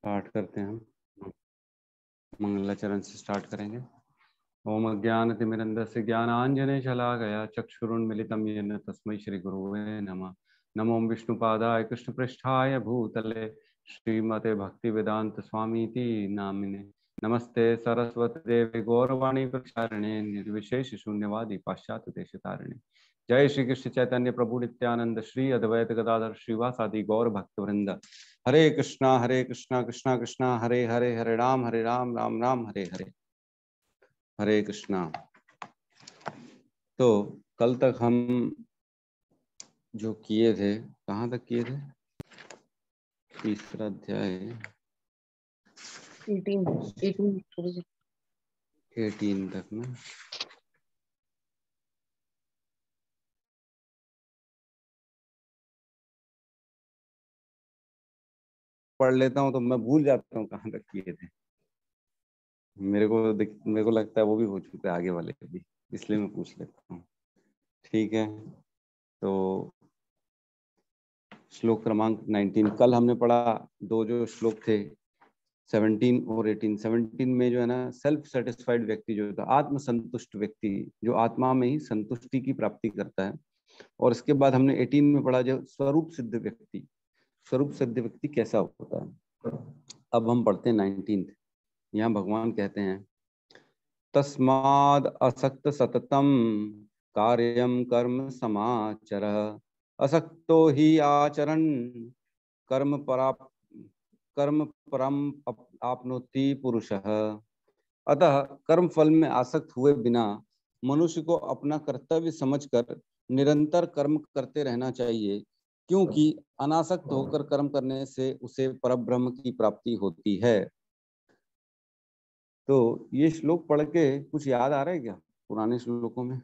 Start करते हैं हम मंगलाचरण से स्टार्ट करेंगे। ओम अज्ञानतिमिरन्धस्य ज्ञानाञ्जने शलाकया चक्षुरुन्मीलितं येन तस्मै श्रीगुरुवे नमः। नमो विष्णुपादाय कृष्णपृष्ठाय भूतले श्रीमते भक्तिवेदांत स्वामीति नामिने। नमस्ते सरस्वती देवी गौरवाणी प्रचारिणे निर्विशेष शून्यवादी पाश्चात्य देशतारिणे। जय श्री कृष्ण चैतन्य प्रभु नित्यानंद श्री अद्वैत गदाधर श्रीवासादि गौर भक्तवृंद। हरे कृष्णा कृष्णा कृष्णा हरे हरे, हरे राम राम राम हरे हरे। हरे कृष्णा। तो कल तक हम जो किए थे, कहाँ तक किए थे? तीसरा अध्याय 18 तक ना। पढ़ लेता हूँ तो मैं भूल जाता हूँ कहाँ तक किए थे। मेरे को लगता है वो भी हो चुके आगे वाले भी, इसलिए मैं पूछ लेता हूँ। ठीक है, तो श्लोक क्रमांक 19 कल हमने पढ़ा। दो जो श्लोक थे 17 और 18। 17 में जो है ना, सेल्फ सेटिस्फाइड व्यक्ति जो होता है, आत्मसंतुष्ट व्यक्ति जो आत्मा में ही संतुष्टि की प्राप्ति करता है। और इसके बाद हमने 18 में पढ़ा जो स्वरूप सिद्ध व्यक्ति, स्वरूप सिद्ध व्यक्ति कैसा होता है। अब हम पढ़ते हैं 19। यहाँ भगवान कहते हैं, तस्माद असक्त सततम कार्यम कर्म समाचर असक्तो ही आचरण कर्म परम आपनोति पुरुषः। अतः कर्म फल में आसक्त हुए बिना मनुष्य को अपना कर्तव्य समझकर निरंतर कर्म करते रहना चाहिए, क्योंकि अनासक्त होकर कर्म करने से उसे परब्रह्म की प्राप्ति होती है। तो ये श्लोक पढ़ के कुछ याद आ रहा है क्या पुराने श्लोकों में?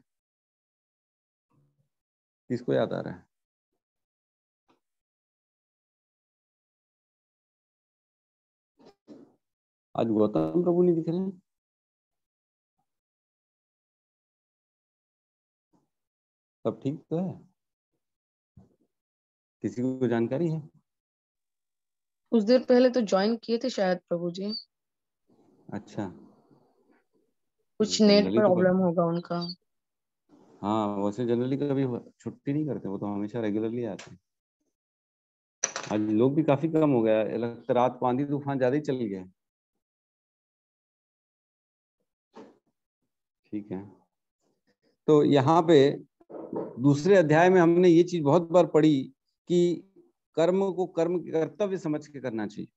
किसको याद आ रहा है? आज गौतम प्रभु नहीं दिख रहे हैं। सब ठीक तो है? किसी को जानकारी है? कुछ देर पहले तो ज्वाइन किए थे शायद प्रभु जी। अच्छा, कुछ नेट जनरली तो प्रॉब्लम होगा उनका। हाँ, वैसे जनरली कभी छुट्टी नहीं करते, वो तो हमेशा रेगुलरली आते हैं। आज लोग भी काफी कम हो गया, लगता रात को आंधी तूफान ज्यादा ही चल गया। ठीक है, तो यहाँ पे दूसरे अध्याय में हमने ये चीज बहुत बार पढ़ी कि कर्म को कर्म के कर्तव्य समझ के करना चाहिए।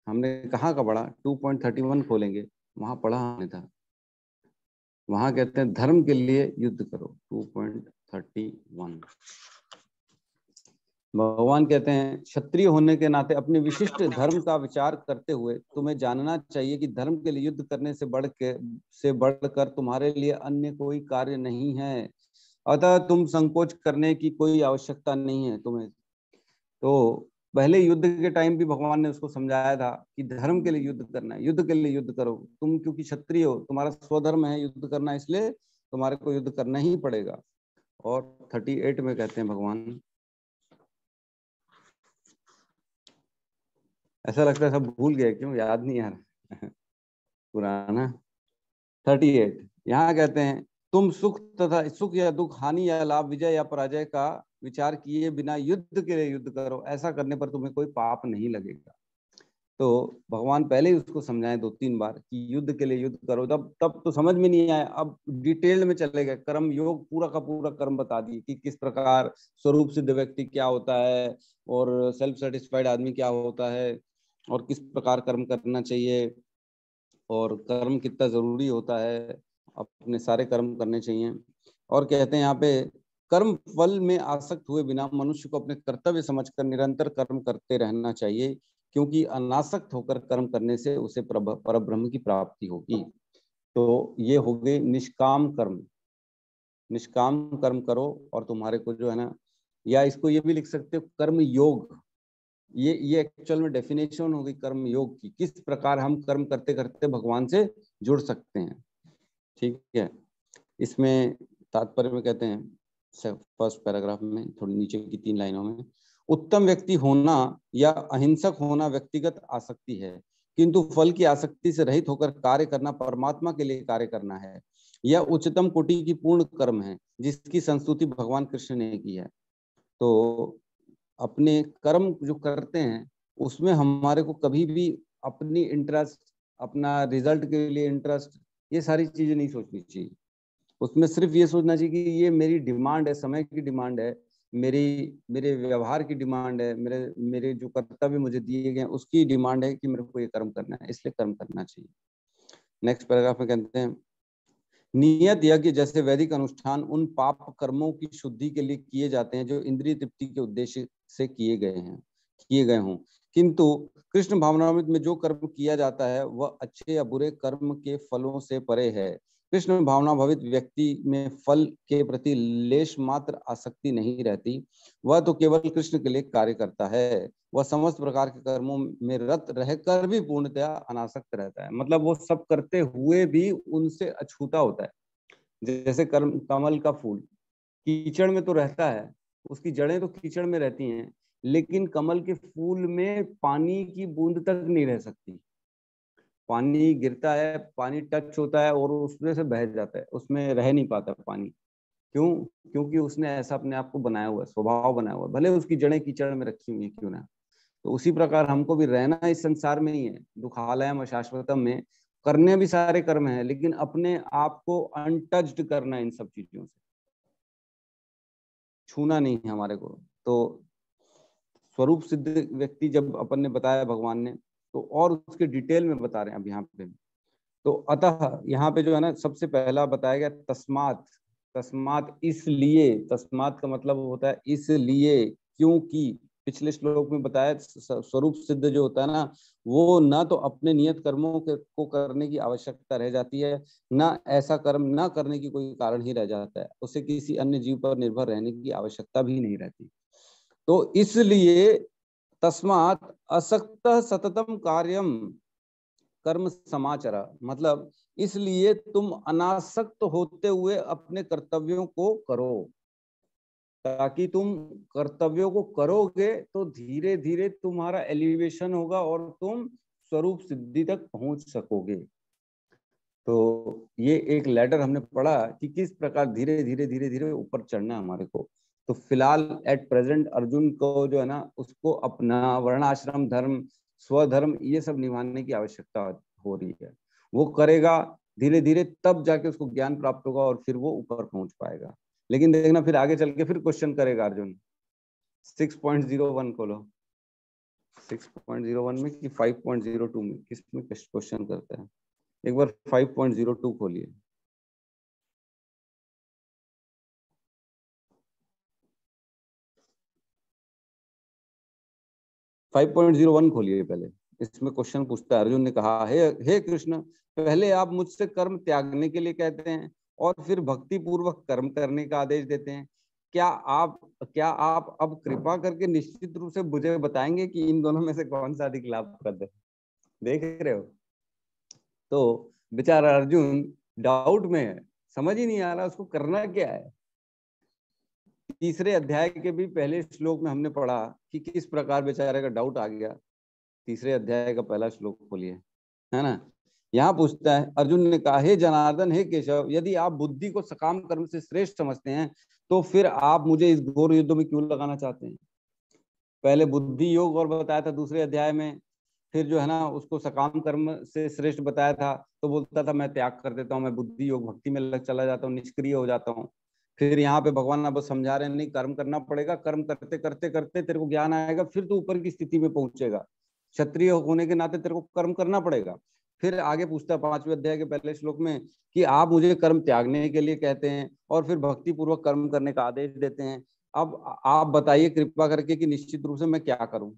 हमने कहाँ का पढ़ा? 2.31 खोलेंगे, वहां पढ़ा हमने था। वहां कहते हैं धर्म के लिए युद्ध करो। 2.31 भगवान कहते हैं, क्षत्रिय होने के नाते अपने विशिष्ट धर्म का विचार करते हुए तुम्हें जानना चाहिए कि धर्म के लिए युद्ध करने से बढ़कर तुम्हारे लिए अन्य कोई कार्य नहीं है। अतः तुम संकोच करने की कोई आवश्यकता नहीं है तुम्हें। तो पहले युद्ध के टाइम भी भगवान ने उसको समझाया था कि धर्म के लिए युद्ध करना है, युद्ध के लिए युद्ध करो। तुम क्योंकि क्षत्रिय हो, तुम्हारा स्वधर्म है युद्ध करना, इसलिए तुम्हारे को युद्ध करना ही पड़ेगा। और 38 में कहते हैं भगवान, ऐसा लगता है सब भूल गए, क्यों याद नहीं आ रहा पुराना। 38 यहाँ कहते हैं, तुम सुख या दुख, हानि या लाभ, विजय या पराजय का विचार किए बिना युद्ध के लिए युद्ध करो। ऐसा करने पर तुम्हें कोई पाप नहीं लगेगा। तो भगवान पहले ही उसको समझाए 2-3 बार कि युद्ध के लिए युद्ध करो। तब तो समझ में नहीं आया, अब डिटेल में चले गए। कर्म योग पूरा का पूरा कर्म बता दिए कि किस प्रकार स्वरूप सिद्ध व्यक्ति क्या होता है और सेल्फ सेटिस्फाइड आदमी क्या होता है और किस प्रकार कर्म करना चाहिए और कर्म कितना जरूरी होता है, अपने सारे कर्म करने चाहिए। और कहते हैं यहाँ पे, कर्म फल में आसक्त हुए बिना मनुष्य को अपने कर्तव्य समझकर निरंतर कर्म करते रहना चाहिए, क्योंकि अनासक्त होकर कर्म करने से उसे परब्रह्म की प्राप्ति होगी। तो ये हो गए निष्काम कर्म। निष्काम कर्म करो और तुम्हारे को जो है ना, या इसको ये भी लिख सकते हो कर्म योग। ये एक्चुअल में डेफिनेशन होगी कर्म योग की, किस प्रकार हम कर्म करते करते भगवान से जुड़ सकते हैं। ठीक है, इसमें तात्पर्य में कहते हैं फर्स्ट पैराग्राफ में थोड़ी नीचे की 3 लाइनों में, उत्तम व्यक्ति होना या अहिंसक होना व्यक्तिगत आसक्ति है, किंतु फल की आसक्ति से रहित होकर कार्य करना परमात्मा के लिए कार्य करना है। यह उच्चतम कोटि की पूर्ण कर्म है जिसकी संस्तुति भगवान कृष्ण ने की है। तो अपने कर्म जो करते हैं उसमें हमारे को कभी भी अपनी इंटरेस्ट, अपना रिजल्ट के लिए इंटरेस्ट, ये सारी चीजें नहीं सोचनी चाहिए। उसमें सिर्फ ये सोचना चाहिए कि ये मेरी डिमांड है, समय की डिमांड है, मेरे व्यवहार की डिमांड है, मेरे जो कर्तव्य मुझे दिए गए उसकी डिमांड है कि मेरे को ये कर्म करना है, इसलिए कर्म करना चाहिए। नेक्स्ट पैराग्राफ में कहते हैं, नियत यज्ञ जैसे वैदिक अनुष्ठान उन पाप कर्मों की शुद्धि के लिए किए जाते हैं जो इंद्रिय तृप्ति के उद्देश्य से किए गए हों, किंतु कृष्ण भावनामृत में जो कर्म किया जाता है वह अच्छे या बुरे कर्म के फलों से परे है। कृष्ण भावना भवित व्यक्ति में फल के प्रति लेश मात्र आसक्ति नहीं रहती, वह तो केवल कृष्ण के लिए कार्य करता है। वह समस्त प्रकार के कर्मों में रत रहकर भी पूर्णतया अनासक्त रहता है, मतलब वो सब करते हुए भी उनसे अछूता होता है। जैसे कमल का फूल कीचड़ में तो रहता है, उसकी जड़ें तो कीचड़ में रहती हैं, लेकिन कमल के फूल में पानी की बूंद तक नहीं रह सकती। पानी गिरता है, पानी टच होता है और उसमें से बह जाता है, उसमें रह नहीं पाता पानी। क्यों? क्योंकि उसने ऐसा अपने आप को बनाया हुआ है, स्वभाव बनाया हुआ है, भले उसकी जड़ें कीचड़ में रखी हुई क्यों ना। तो उसी प्रकार हमको भी रहना इस संसार में ही है, दुखालयम अशाश्वतम में करने भी सारे कर्म हैं, लेकिन अपने आप को अनटच्ड करना इन सब चीजों से, छूना नहीं है हमारे को। तो स्वरूप सिद्ध व्यक्ति जब अपन ने बताया भगवान ने, तो और उसके डिटेल में बता रहे हैं अब यहाँ पे। तो अतः यहाँ पे जो है ना, सबसे पहला बताया गया तस्मात। तस्मात इसलिए, तस्मात का मतलब होता है इसलिए, क्योंकि पिछले श्लोक में बताया स्वरूप सिद्ध जो होता है ना, वो ना तो अपने नियत कर्मों को करने की आवश्यकता रह जाती है, ना ऐसा कर्म ना करने की कोई कारण ही रह जाता है, उसे किसी अन्य जीव पर निर्भर रहने की आवश्यकता भी नहीं रहती। तो इसलिए तस्मात असक्त सततम कार्यम कर्म समाचरा, मतलब इसलिए तुम अनासक्त होते हुए अपने कर्तव्यों को करो, ताकि तुम कर्तव्यों को करोगे तो धीरे धीरे तुम्हारा एलिवेशन होगा और तुम स्वरूप सिद्धि तक पहुंच सकोगे। तो ये एक लैडर हमने पढ़ा कि किस प्रकार धीरे धीरे धीरे धीरे ऊपर चढ़ना है हमारे को। तो फिलहाल एट प्रेजेंट अर्जुन को जो है ना, उसको अपना वर्णाश्रम धर्म, स्वधर्म, ये सब निभाने की आवश्यकता हो रही है। वो करेगा धीरे धीरे, तब जाके उसको ज्ञान प्राप्त होगा और फिर वो ऊपर पहुंच पाएगा। लेकिन देखना फिर आगे चल के फिर क्वेश्चन करेगा अर्जुन। 6.01 खोलो, 6.01 में कि 5.02 में, किसमें क्वेश्चन करता है? एक बार 5.02 खोलिए। फाइव 5.01 खोलिए पहले। इसमें क्वेश्चन पूछता है, अर्जुन ने कहा, हे कृष्ण, पहले आप मुझसे कर्म त्यागने के लिए कहते हैं और फिर भक्ति पूर्वक कर्म करने का आदेश देते हैं। क्या आप अब कृपा करके निश्चित रूप से मुझे बताएंगे कि इन दोनों में से कौन सा अधिक लाभप्रद है? देख रहे हो? तो बेचारा अर्जुन डाउट में है, समझ ही नहीं आ रहा उसको करना क्या है। तीसरे अध्याय के भी पहले श्लोक में हमने पढ़ा कि किस प्रकार बेचारे का डाउट आ गया। तीसरे अध्याय का पहला श्लोक खोलिए, है ना। यहाँ पूछता है, अर्जुन ने कहा, हे जनार्दन, हे केशव, यदि आप बुद्धि को सकाम कर्म से श्रेष्ठ समझते हैं तो फिर आप मुझे इस घोर युद्ध में क्यों लगाना चाहते हैं? पहले बुद्धि योग और बताया था दूसरे अध्याय में, फिर जो है ना उसको सकाम कर्म से श्रेष्ठ बताया था, तो बोलता था मैं त्याग कर देता हूँ, मैं बुद्धि योग भक्ति में लग चला जाता हूँ, निष्क्रिय हो जाता हूँ। फिर यहाँ पे भगवान अब समझा रहे हैं, नहीं, कर्म करना पड़ेगा, कर्म करते करते करते तेरे को ज्ञान आएगा, फिर तू ऊपर की स्थिति में पहुंचेगा। क्षत्रिय होने के नाते तेरे को कर्म करना पड़ेगा। फिर आगे पूछता है 5वें अध्याय के पहले श्लोक में कि आप मुझे कर्म त्यागने के लिए कहते हैं और फिर भक्ति पूर्वक कर्म करने का आदेश देते हैं। अब आप बताइए कृपा करके कि निश्चित रूप से मैं क्या करूं।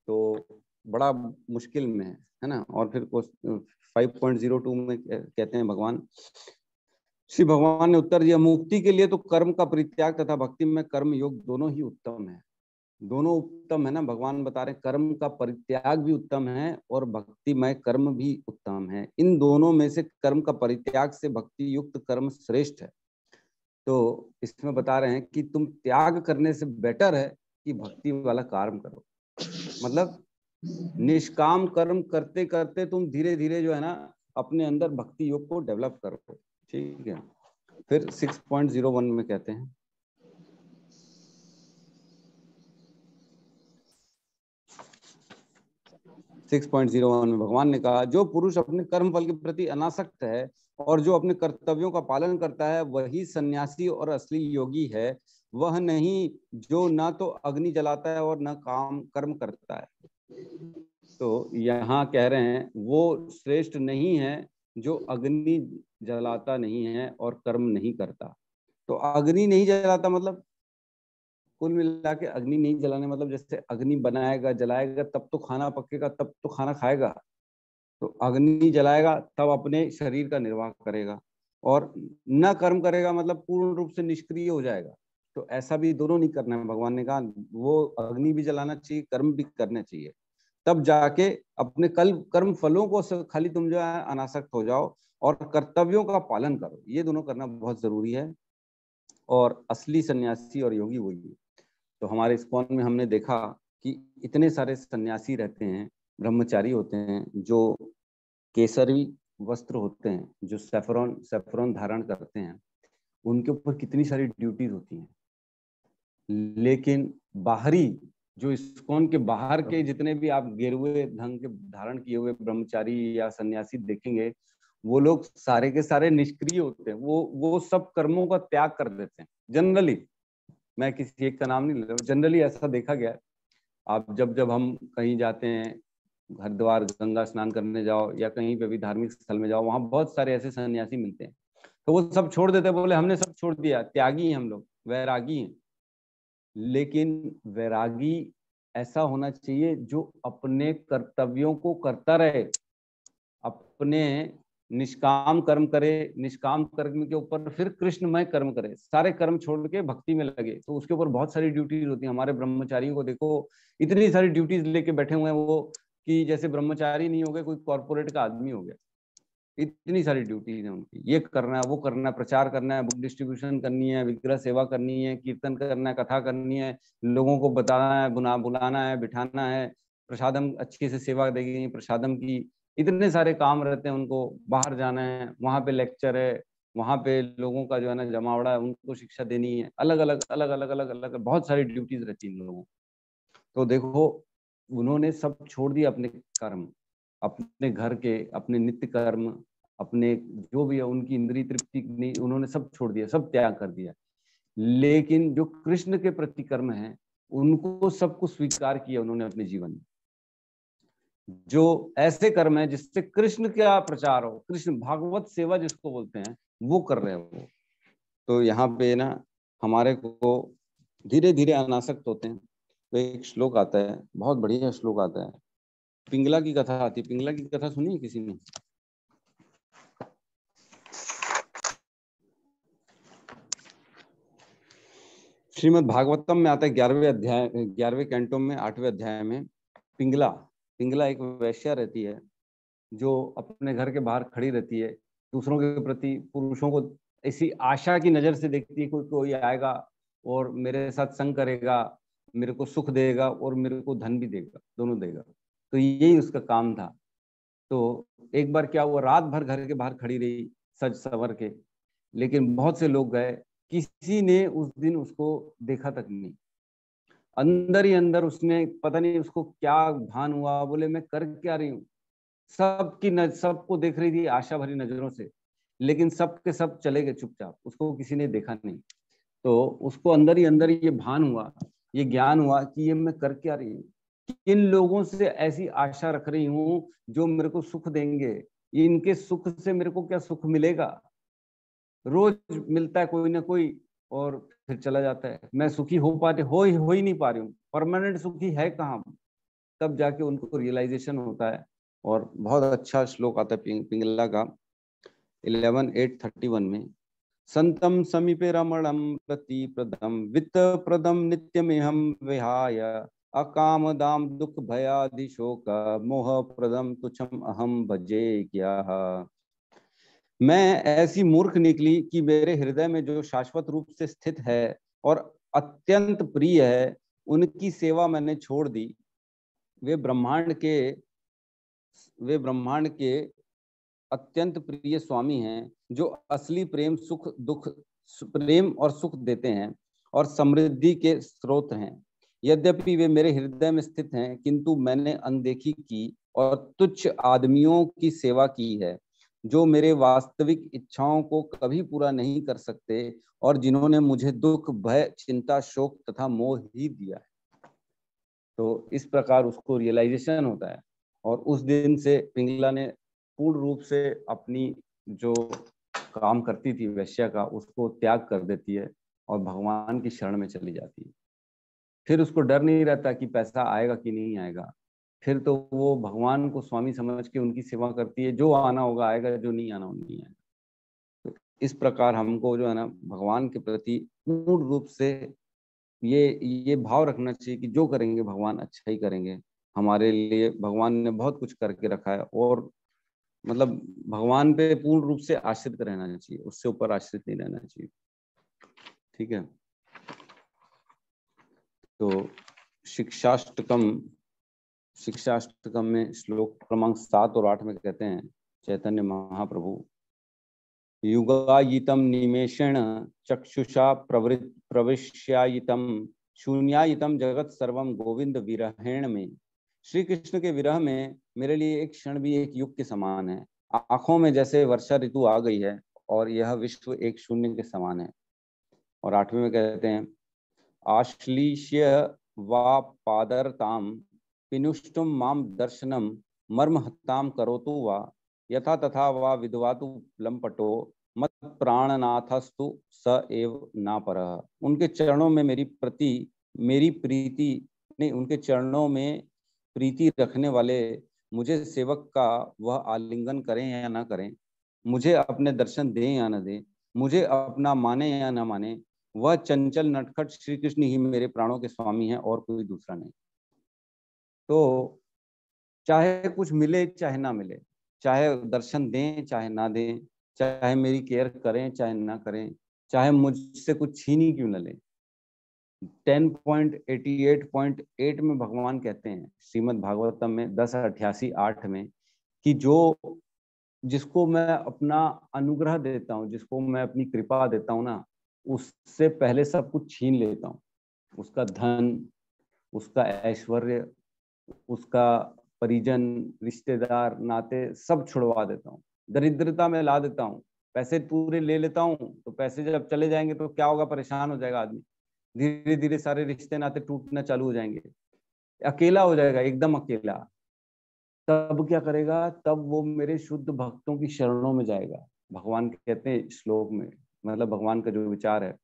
तो बड़ा मुश्किल में है ना। और फिर 5.02 में कहते हैं भगवान, श्री भगवान ने उत्तर दिया, मुक्ति के लिए तो कर्म का परित्याग तथा भक्ति में कर्म योग दोनों ही उत्तम है। दोनों उत्तम है ना, भगवान बता रहे कर्म का परित्याग भी उत्तम है और भक्तिमय कर्म भी उत्तम है। इन दोनों में से कर्म का परित्याग से भक्ति युक्त कर्म श्रेष्ठ है। तो इसमें बता रहे हैं कि तुम त्याग करने से बेटर है कि भक्ति वाला कर्म करो। मतलब निष्काम कर्म करते करते तुम धीरे धीरे जो है ना अपने अंदर भक्ति योग को डेवलप करो। ठीक है। फिर 6.01 में कहते हैं, में भगवान ने कहा, जो पुरुष अपने कर्म फल के प्रति अनासक्त है और जो अपने कर्तव्यों का पालन करता है वही सन्यासी और असली योगी है। वह नहीं जो ना तो अग्नि जलाता है और न काम कर्म करता है। तो यहाँ कह रहे हैं वो श्रेष्ठ नहीं है जो अग्नि जलाता नहीं है और कर्म नहीं करता। तो अग्नि नहीं जलाता मतलब कुल मिला के अग्नि नहीं जलाने मतलब जैसे अग्नि बनाएगा जलाएगा तब तो खाना पकेगा, तब तो खाना खाएगा। तो अग्नि जलाएगा तब अपने शरीर का निर्वाह करेगा, और न कर्म करेगा मतलब पूर्ण रूप से निष्क्रिय हो जाएगा। तो ऐसा भी दोनों नहीं करना है। भगवान ने कहा वो अग्नि भी जलाना चाहिए, कर्म भी करना चाहिए, तब जाके अपने कल कर्म फलों को खाली तुम जो है अनासक्त हो जाओ और कर्तव्यों का पालन करो। ये दोनों करना बहुत जरूरी है, और असली सन्यासी और योगी वही है। तो हमारे इस्कॉन में हमने देखा कि इतने सारे सन्यासी रहते हैं, ब्रह्मचारी होते हैं, जो केसरी वस्त्र होते हैं, जो सेफ्रॉन धारण करते हैं, उनके ऊपर कितनी सारी ड्यूटीज होती हैं। लेकिन बाहरी जो इस्कॉन के बाहर के जितने भी आप गेरुए ढंग के धारण किए हुए ब्रह्मचारी या सन्यासी देखेंगे, वो लोग सारे के सारे निष्क्रिय होते हैं। वो सब कर्मों का त्याग कर देते हैं जनरली। मैं किसी एक का नाम नहीं ले रहा हूँ, जनरली ऐसा देखा गया है। आप जब हम कहीं जाते हैं, हरिद्वार गंगा स्नान करने जाओ या कहीं पे भी धार्मिक स्थल में जाओ, वहां बहुत सारे ऐसे सन्यासी मिलते हैं। तो वो सब छोड़ देते हैं, बोले हमने सब छोड़ दिया, त्यागी हैं हम लोग, वैरागी हैं। लेकिन वैरागी ऐसा होना चाहिए जो अपने कर्तव्यों को करता रहे, अपने निष्काम कर्म करे, निष्काम कर्म के ऊपर फिर कृष्णमय कर्म करे, सारे कर्म छोड़ के भक्ति में लगे। तो उसके ऊपर बहुत सारी ड्यूटीज होती है। हमारे ब्रह्मचारियों को देखो, इतनी सारी ड्यूटीज लेके बैठे हुए हैं वो, कि जैसे ब्रह्मचारी नहीं हो गए, कोई कॉर्पोरेट का आदमी हो गया। इतनी सारी ड्यूटीज है उनकी, ये करना है, वो करना है, प्रचार करना है, बुक डिस्ट्रीब्यूशन करनी है, विग्रह सेवा करनी है, कीर्तन करना है, कथा करनी है, लोगों को बताना है, बुलाना है, बिठाना है, प्रसादम अच्छी से सेवा देगी प्रसादम की। इतने सारे काम रहते हैं उनको। बाहर जाना है, वहां पे लेक्चर है, वहां पे लोगों का जो है ना जमावड़ा है, उनको शिक्षा देनी है, अलग अलग अलग अलग अलग अलग बहुत सारी ड्यूटीज रहती है इन लोगों। तो देखो उन्होंने सब छोड़ दिया, अपने कर्म, अपने घर के, अपने नित्य कर्म, अपने जो भी है उनकी इंद्रिय तृप्ति नहीं, उन्होंने सब छोड़ दिया, सब त्याग कर दिया। लेकिन जो कृष्ण के प्रति कर्म है उनको सबको स्वीकार किया उन्होंने अपने जीवन में। जो ऐसे कर्म है जिससे कृष्ण का प्रचार हो, कृष्ण भागवत सेवा जिसको बोलते हैं, वो कर रहे हैं वो। तो यहाँ पे ना हमारे को धीरे धीरे अनासक्त होते हैं। तो एक श्लोक आता है, बहुत बढ़िया श्लोक आता है, पिंगला की कथा आती है। पिंगला की कथा सुनी है किसी ने? श्रीमद् भागवतम में आता है 11वें अध्याय, 11वें कैंटो में 8वें अध्याय में। पिंगला पिंगला एक वैश्या रहती है जो अपने घर के बाहर खड़ी रहती है, दूसरों के प्रति, पुरुषों को ऐसी आशा की नजर से देखती है, कोई कोई आएगा और मेरे साथ संग करेगा, मेरे को सुख देगा और मेरे को धन भी देगा, दोनों देगा। तो यही उसका काम था। तो एक बार क्या हुआ, रात भर घर के बाहर खड़ी रही सज सवर के, लेकिन बहुत से लोग गए, किसी ने उस दिन उसको देखा तक नहीं। अंदर ही अंदर उसने पता नहीं उसको क्या भान हुआ, बोले मैं कर क्या रही हूँ, सबको देख रही थी आशा भरी नजरों से, लेकिन सब के सब चले गए चुपचाप, उसको किसी ने देखा नहीं। तो उसको अंदर ही अंदर ये भान हुआ, ये ज्ञान हुआ कि ये मैं कर क्या रही हूँ, किन लोगों से ऐसी आशा रख रही हूँ जो मेरे को सुख देंगे, इनके सुख से मेरे को क्या सुख मिलेगा। रोज मिलता है कोई ना कोई और फिर चला जाता है। मैं सुखी हो ही नहीं पा रही हूँ, परमानेंट सुखी है कहाँ। तब जाके उनको रियलाइजेशन होता है। और बहुत अच्छा श्लोक आता है पिंगला का 11:831 में, संतम समीपे रमणम प्रतिप्रदम वित्त प्रदम नित्यमेहम विहाय अकाम दाम दुख भयादि शोक मोह प्रदम तुच्छम अहम भजे क्या। मैं ऐसी मूर्ख निकली कि मेरे हृदय में जो शाश्वत रूप से स्थित है और अत्यंत प्रिय है, उनकी सेवा मैंने छोड़ दी। वे ब्रह्मांड के अत्यंत प्रिय स्वामी हैं, जो असली प्रेम और सुख देते हैं और समृद्धि के स्रोत हैं। यद्यपि वे मेरे हृदय में स्थित हैं, किंतु मैंने अनदेखी की और तुच्छ आदमियों की सेवा की है, जो मेरे वास्तविक इच्छाओं को कभी पूरा नहीं कर सकते और जिन्होंने मुझे दुख, भय, चिंता, शोक तथा मोह ही दिया है। तो इस प्रकार उसको रियलाइजेशन होता है और उस दिन से पिंगला ने पूर्ण रूप से अपनी जो काम करती थी वैश्या का, उसको त्याग कर देती है और भगवान की शरण में चली जाती है। फिर उसको डर नहीं रहता कि पैसा आएगा कि नहीं आएगा। फिर तो वो भगवान को स्वामी समझ के उनकी सेवा करती है। जो आना होगा आएगा, जो नहीं आना नहीं आएगा। तो इस प्रकार हमको जो है ना, भगवान के प्रति पूर्ण रूप से ये भाव रखना चाहिए कि जो करेंगे भगवान अच्छा ही करेंगे। हमारे लिए भगवान ने बहुत कुछ करके रखा है और मतलब भगवान पे पूर्ण रूप से आश्रित रहना चाहिए, उससे ऊपर आश्रित नहीं रहना चाहिए। ठीक है। तो शिक्षाष्टकम में श्लोक क्रमांक 7 और 8 में कहते हैं चैतन्य महाप्रभु, युगायितम निमेषेण चक्षुषा प्रविश्यायितम शून्यायितम जगत सर्वम गोविंद विरहेण में। श्री कृष्ण के विरह में मेरे लिए एक क्षण भी एक युग के समान है। आंखों में जैसे वर्षा ऋतु आ गई है और यह विश्व एक शून्य के समान है। और 8वें में कहते हैं, आश्लीष्य वा पादरताम पिनुष्टुम माम दर्शनम मर्महताम करोतु वा यथा तथा वा विद्वातु लंपटो मत प्राणनाथस्तु स एव ना परः। उनके चरणों में उनके चरणों में प्रीति रखने वाले मुझे सेवक का वह आलिंगन करें या ना करें, मुझे अपने दर्शन दें या न दें, मुझे अपना माने या ना माने, वह चंचल नटखट श्री कृष्ण ही मेरे प्राणों के स्वामी हैं और कोई दूसरा नहीं। तो चाहे कुछ मिले चाहे ना मिले, चाहे दर्शन दें चाहे ना दें, चाहे मेरी केयर करें चाहे ना करें, चाहे मुझसे कुछ छीन ही क्यों न ले, 10.88.8 में भगवान कहते हैं श्रीमद् भागवतम में 10.88.8 में कि जिसको मैं अपना अनुग्रह देता हूँ, जिसको मैं अपनी कृपा देता हूँ ना, उससे पहले सब कुछ छीन लेता हूँ। उसका धन, उसका ऐश्वर्य, उसका परिजन, रिश्तेदार, नाते सब छुड़वा देता हूँ। दरिद्रता में ला देता हूँ। पैसे पूरे ले लेता हूँ तो पैसे जब चले जाएंगे तो क्या होगा, परेशान हो जाएगा आदमी। धीरे धीरे सारे रिश्ते नाते टूटना चालू हो जाएंगे, अकेला हो जाएगा, एकदम अकेला। तब क्या करेगा, तब वो मेरे शुद्ध भक्तों की शरणों में जाएगा। भगवान कहते हैं श्लोक में, मतलब भगवान का जो विचार है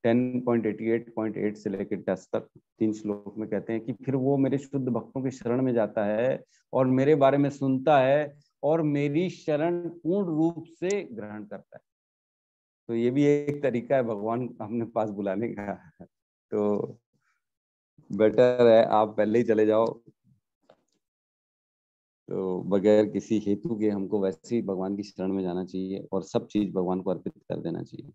10.88.8 से लेकर 10 तक 3 श्लोक में कहते हैं कि फिर वो मेरे शुद्ध भक्तों की शरण में जाता है और मेरे बारे में सुनता है और मेरी शरण पूर्ण रूप से ग्रहण करता है। तो ये भी एक तरीका है भगवान अपने पास बुलाने का। तो बेटर है आप पहले ही चले जाओ, तो बगैर किसी हेतु के हमको वैसे ही भगवान की शरण में जाना चाहिए और सब चीज भगवान को अर्पित कर देना चाहिए।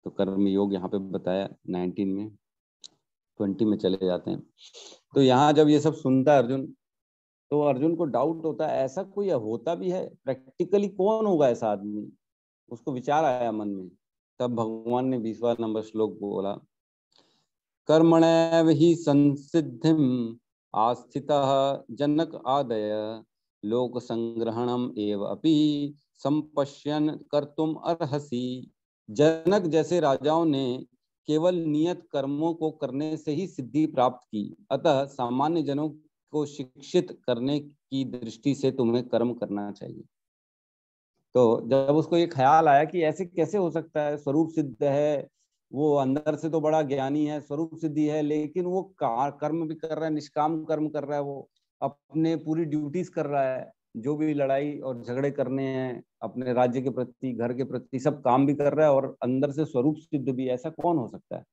तो कर्म योग यहाँ पे बताया 19 में, 20 में चले जाते हैं। तो यहाँ जब ये सब सुनता है अर्जुन, तो अर्जुन को डाउट होता है ऐसा कोई होता भी है, प्रैक्टिकली कौन होगा ऐसा आदमी, उसको विचार आया मन में। तब भगवान ने 20वां नंबर श्लोक बोला, कर्मणैव हि संसिद्धिम आस्थितः जनक आदय लोक संग्रहणम एव अपि संपश्यन कर्तुम अर्हसि। जनक जैसे राजाओं ने केवल नियत कर्मों को करने से ही सिद्धि प्राप्त की, अतः सामान्य जनों को शिक्षित करने की दृष्टि से तुम्हें कर्म करना चाहिए। तो जब उसको ये ख्याल आया कि ऐसे कैसे हो सकता है, स्वरूप सिद्ध है, वो अंदर से तो बड़ा ज्ञानी है, स्वरूप सिद्धि है, लेकिन वो कर्म भी कर रहा है, निष्काम कर्म कर रहा है, वो अपने पूरी ड्यूटीज कर रहा है, जो भी लड़ाई और झगड़े करने हैं अपने राज्य के प्रति, घर के प्रति, सब काम भी कर रहा है और अंदर से स्वरूप सिद्ध भी, ऐसा कौन हो सकता है।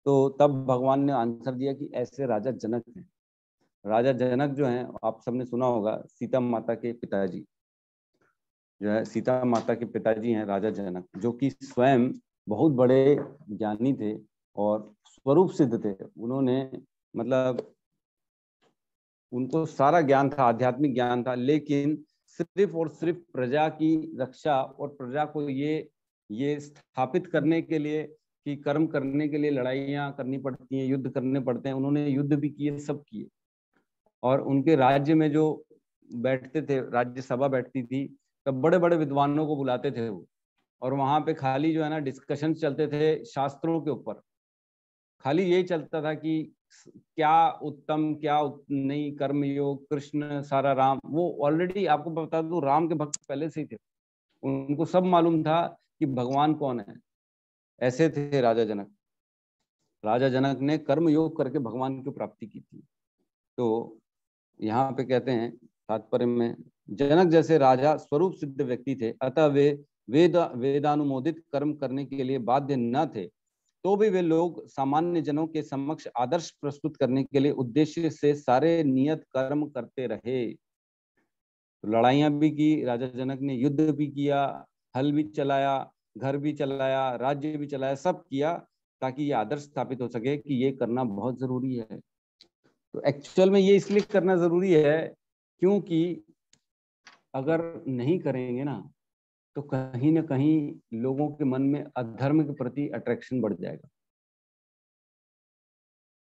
तो तब भगवान ने आंसर दिया कि ऐसे राजा जनक हैं। राजा जनक जो हैं, आप सबने सुना होगा, सीता माता के पिताजी जो है, सीता माता के पिताजी हैं राजा जनक, जो कि स्वयं बहुत बड़े ज्ञानी थे और स्वरूप सिद्ध थे, उन्होंने मतलब उनको सारा ज्ञान था, आध्यात्मिक ज्ञान था, लेकिन सिर्फ और सिर्फ प्रजा की रक्षा और प्रजा को ये स्थापित करने के लिए कि कर्म करने के लिए लड़ाइयाँ करनी पड़ती हैं, युद्ध करने पड़ते हैं, उन्होंने युद्ध भी किए, सब किए। और उनके राज्य में जो बैठते थे, राज्यसभा बैठती थी, तब बड़े बड़े विद्वानों को बुलाते थे वो, और वहां पे खाली जो है ना डिस्कशन चलते थे शास्त्रों के ऊपर। खाली यही चलता था कि क्या उत्तम क्या नहीं, कर्म योग, कृष्ण सारा राम। वो ऑलरेडी आपको बता दूं राम के भक्त पहले से ही थे, उनको सब मालूम था कि भगवान कौन है। ऐसे थे राजा जनक। राजा जनक ने कर्म योग करके भगवान की प्राप्ति की थी। तो यहाँ पे कहते हैं तात्पर्य में, जनक जैसे राजा स्वरूप सिद्ध व्यक्ति थे, अतः वे वेदानुमोदित कर्म करने के लिए बाध्य न थे, तो भी वे लोग सामान्य जनों के समक्ष आदर्श प्रस्तुत करने के लिए उद्देश्य से सारे नियत कर्म करते रहे। तो लड़ाइयां भी की राजा जनक ने, युद्ध भी किया, हल भी चलाया, घर भी चलाया, राज्य भी चलाया, सब किया ताकि ये आदर्श स्थापित हो सके कि ये करना बहुत जरूरी है। तो एक्चुअल में ये इसलिए करना जरूरी है क्योंकि अगर नहीं करेंगे ना तो कहीं ना कहीं लोगों के मन में अधर्म के प्रति अट्रैक्शन बढ़ जाएगा।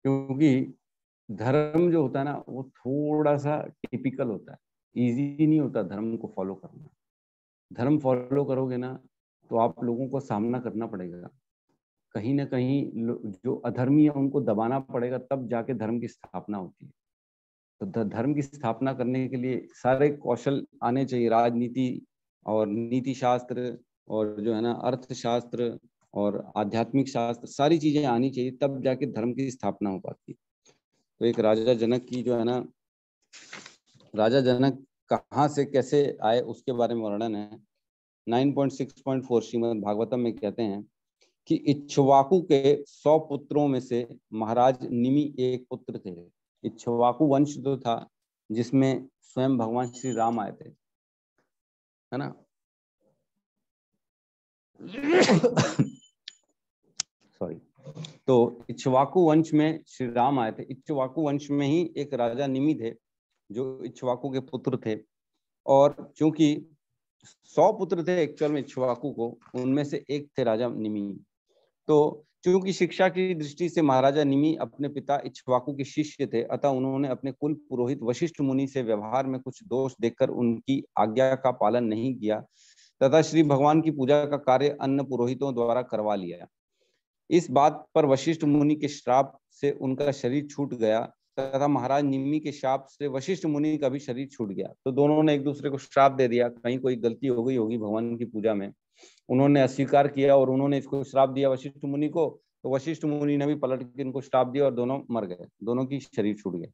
क्योंकि धर्म जो होता है ना वो थोड़ा सा टिपिकल होता है, इजी नहीं होता धर्म को फॉलो करना। धर्म फॉलो करोगे ना तो आप लोगों को सामना करना पड़ेगा, कहीं ना कहीं जो अधर्मी है उनको दबाना पड़ेगा, तब जाके धर्म की स्थापना होती है। तो धर्म की स्थापना करने के लिए सारे कौशल आने चाहिए, राजनीति और नीति शास्त्र और जो है ना अर्थशास्त्र और आध्यात्मिक शास्त्र, सारी चीजें आनी चाहिए, तब जाके धर्म की स्थापना हो पाती है। तो एक राजा जनक की जो है ना, राजा जनक कहाँ से कैसे आए उसके बारे में वर्णन है। 9.6.4 श्रीमद् भागवतम में कहते हैं कि इक्ष्वाकु के 100 पुत्रों में से महाराज निमि एक पुत्र थे। इक्ष्वाकु वंश जो था जिसमें स्वयं भगवान श्री राम आए थे, है ना। सॉरी। तो इक्ष्वाकु वंश में श्री राम आए थे। इक्ष्वाकु वंश में ही एक राजा निमि थे जो इक्ष्वाकु के पुत्र थे, और चूंकि 100 पुत्र थे एक्चुअल में इक्ष्वाकु को, उनमें से एक थे राजा निमि। तो चूंकि शिक्षा की दृष्टि से महाराजा निमि अपने पिता इक्ष्वाकु के शिष्य थे, अतः उन्होंने अपने कुल पुरोहित वशिष्ठ मुनि से व्यवहार में कुछ दोष देखकर उनकी आज्ञा का पालन नहीं किया तथा श्री भगवान की पूजा का कार्य अन्य पुरोहितों द्वारा करवा लिया। इस बात पर वशिष्ठ मुनि के श्राप से उनका शरीर छूट गया तथा महाराज निमि के शाप से वशिष्ठ मुनि का भी शरीर छूट गया। तो दोनों ने एक दूसरे को श्राप दे दिया, कहीं कोई गलती हो गई होगी भगवान की पूजा में, उन्होंने अस्वीकार किया और उन्होंने इसको श्राप दिया वशिष्ठ मुनि को। तो वशिष्ठ मुनि ने भी पलट के इनको श्राप दिया और दोनों मर गए, दोनों की शरीर छूट गए।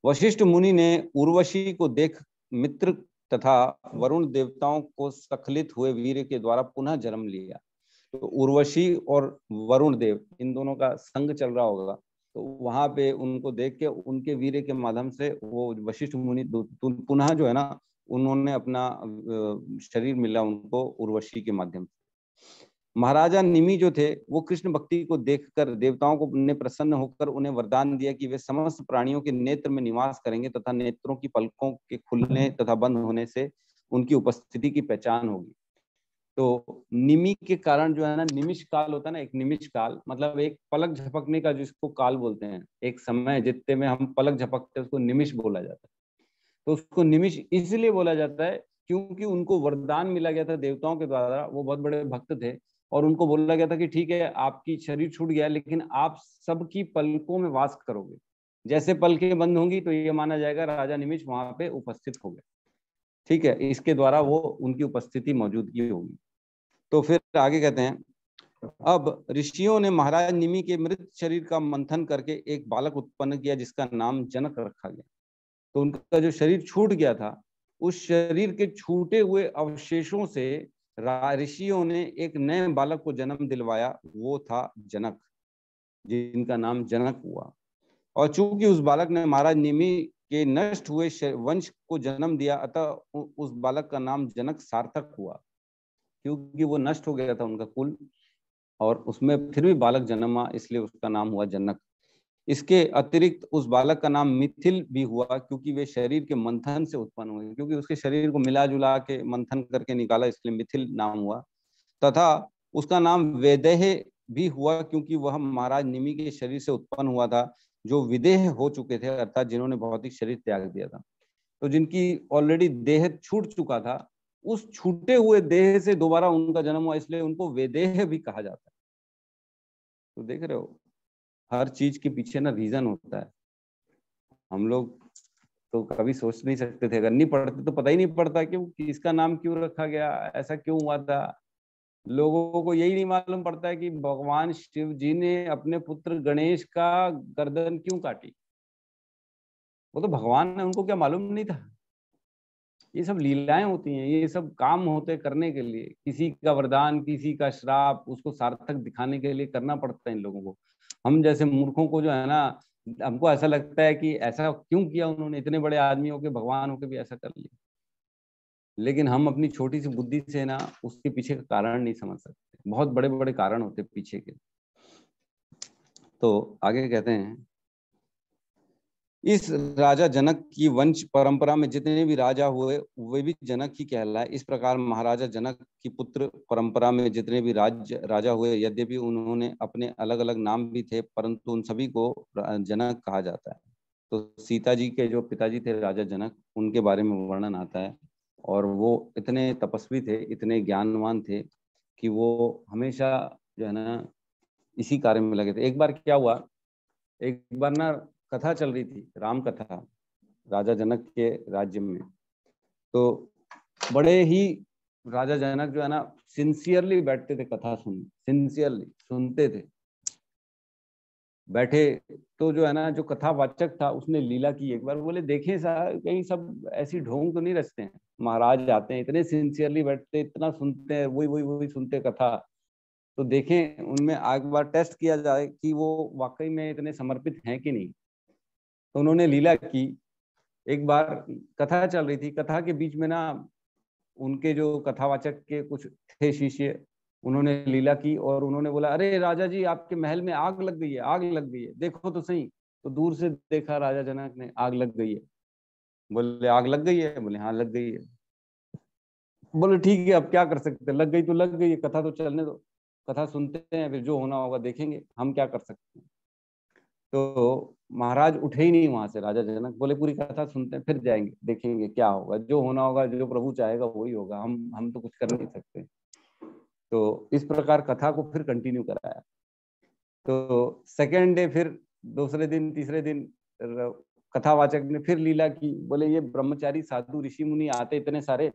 वशिष्ठ मुनि ने उर्वशी को देख मित्र तथा वरुण देवताओं को स्खलित हुए वीर के द्वारा पुनः जन्म लिया। तो उर्वशी और वरुण देव इन दोनों का संग चल रहा होगा, तो वहां पे उनको देख के उनके वीर के माध्यम से वो वशिष्ठ मुनि पुनः जो है ना उन्होंने अपना शरीर मिला उनको उर्वशी के माध्यम से। महाराजा निमि जो थे वो कृष्ण भक्ति को देखकर देवताओं को ने प्रसन्न होकर उन्हें वरदान दिया कि वे समस्त प्राणियों के नेत्र में निवास करेंगे तथा नेत्रों की पलकों के खुलने तथा बंद होने से उनकी उपस्थिति की पहचान होगी। तो निमि के कारण जो है ना, निमिष काल होता है ना, एक निमिष काल मतलब एक पलक झपकने का जिसको काल बोलते हैं, एक समय जितने में हम पलक झपकते हैं उसको निमिष बोला जाता है। तो उसको निमिष इसलिए बोला जाता है क्योंकि उनको वरदान मिला गया था देवताओं के द्वारा, वो बहुत बड़े भक्त थे और उनको बोला गया था कि ठीक है आपकी शरीर छूट गया लेकिन आप सबकी पलकों में वास करोगे, जैसे पलकें बंद होंगी तो ये माना जाएगा राजा निमिष वहां पे उपस्थित हो गए, ठीक है, इसके द्वारा वो उनकी उपस्थिति मौजूदगी होगी। तो फिर आगे कहते हैं, अब ऋषियों ने महाराज निमि के मृत शरीर का मंथन करके एक बालक उत्पन्न किया जिसका नाम जनक रखा गया। तो उनका जो शरीर छूट गया था उस शरीर के छूटे हुए अवशेषों से ऋषियों ने एक नए बालक को जन्म दिलवाया, वो था जनक, जिनका नाम जनक हुआ। और चूंकि उस बालक ने महाराज निमि के नष्ट हुए वंश को जन्म दिया, अतः उस बालक का नाम जनक सार्थक हुआ, क्योंकि वो नष्ट हो गया था उनका कुल और उसमें फिर भी बालक जन्मा, इसलिए उसका नाम हुआ जनक। इसके अतिरिक्त उस बालक का नाम मिथिल भी हुआ, क्योंकि वे शरीर के मंथन से उत्पन्न हुए, क्योंकि उसके शरीर को मिला जुला के मंथन करके निकाला, इसलिए मिथिल नाम हुआ। तथा उसका नाम वैदेह भी हुआ, क्योंकि वह महाराज निमि के शरीर से उत्पन्न हुआ था, जो विदेह हो चुके थे, अर्थात जिन्होंने भौतिक शरीर त्याग दिया था। तो जिनकी ऑलरेडी देह छूट चुका था, उस छूटे हुए देह से दोबारा उनका जन्म हुआ, इसलिए उनको वेदेह भी कहा जाता है। तो देख रहे हो, हर चीज के पीछे ना रीजन होता है। हम लोग तो कभी सोच नहीं सकते थे, अगर नहीं पढ़ते तो पता ही नहीं पड़ता कि इसका नाम क्यों रखा गया, ऐसा क्यों हुआ था। लोगों को यही नहीं मालूम पड़ता है कि भगवान शिव जी ने अपने पुत्र गणेश का गर्दन क्यों काटी। वो तो भगवान है, उनको क्या मालूम नहीं था। ये सब लीलाएं होती हैं, ये सब काम होते करने के लिए, किसी का वरदान, किसी का श्राप, उसको सार्थक दिखाने के लिए करना पड़ता है इन लोगों को। हम जैसे मूर्खों को जो है ना, हमको ऐसा लगता है कि ऐसा क्यों किया उन्होंने, इतने बड़े आदमी होके, भगवान होके भी ऐसा कर लिया। लेकिन हम अपनी छोटी सी बुद्धि से ना उसके पीछे का कारण नहीं समझ सकते, बहुत बड़े बड़े कारण होते पीछे के। तो आगे कहते हैं, इस राजा जनक की वंश परंपरा में जितने भी राजा हुए वे भी जनक ही कहलाए। इस प्रकार महाराजा जनक की पुत्र परंपरा में जितने भी राजा हुए, यद्यपि उन्होंने अपने अलग अलग नाम भी थे, परंतु उन सभी को जनक कहा जाता है। तो सीता जी के जो पिताजी थे राजा जनक, उनके बारे में वर्णन आता है, और वो इतने तपस्वी थे, इतने ज्ञानवान थे कि वो हमेशा जो है ना इसी कार्य में लगे थे। एक बार क्या हुआ, एक बार ना कथा चल रही थी, राम कथा, राजा जनक के राज्य में। तो बड़े ही राजा जनक जो है ना सिंसियरली बैठते थे कथा सुनने, सिंसियरली सुनते थे। बैठे तो जो है ना जो कथावाचक था उसने लीला की। एक बार बोले देखें साहब, कहीं सब ऐसी ढोंग तो नहीं रचते हैं। महाराज आते हैं, इतने सिंसियरली बैठते, इतना सुनते हैं, वही वही वही सुनते कथा। तो देखें उनमें एक बार टेस्ट किया जाए कि वो वाकई में इतने समर्पित हैं कि नहीं। तो उन्होंने लीला की। एक बार कथा चल रही थी, कथा के बीच में ना उनके जो कथावाचक के कुछ थे शिष्य, उन्होंने लीला की और उन्होंने बोला, अरे राजा जी आपके महल में आग लग गई है, आग लग गई है, देखो तो सही। तो दूर से देखा राजा जनक ने, आग लग गई है। बोले आग लग गई है? बोले हाँ लग गई है। बोले ठीक है, अब क्या कर सकते हैं, लग गई तो लग गई है, कथा तो चलने दो, कथा सुनते हैं, फिर जो होना होगा देखेंगे, हम क्या कर सकते हैं। तो महाराज उठे ही नहीं वहां से। राजा जनक बोले पूरी कथा सुनते हैं, फिर जाएंगे, देखेंगे क्या होगा, जो होना होगा, जो प्रभु चाहेगा वही होगा, हम तो कुछ कर नहीं सकते। तो इस प्रकार कथा को फिर कंटिन्यू कराया। तो सेकेंड डे फिर, दूसरे दिन, तीसरे दिन कथावाचक ने फिर लीला की। बोले ये ब्रह्मचारी साधु ऋषि मुनि आते इतने सारे,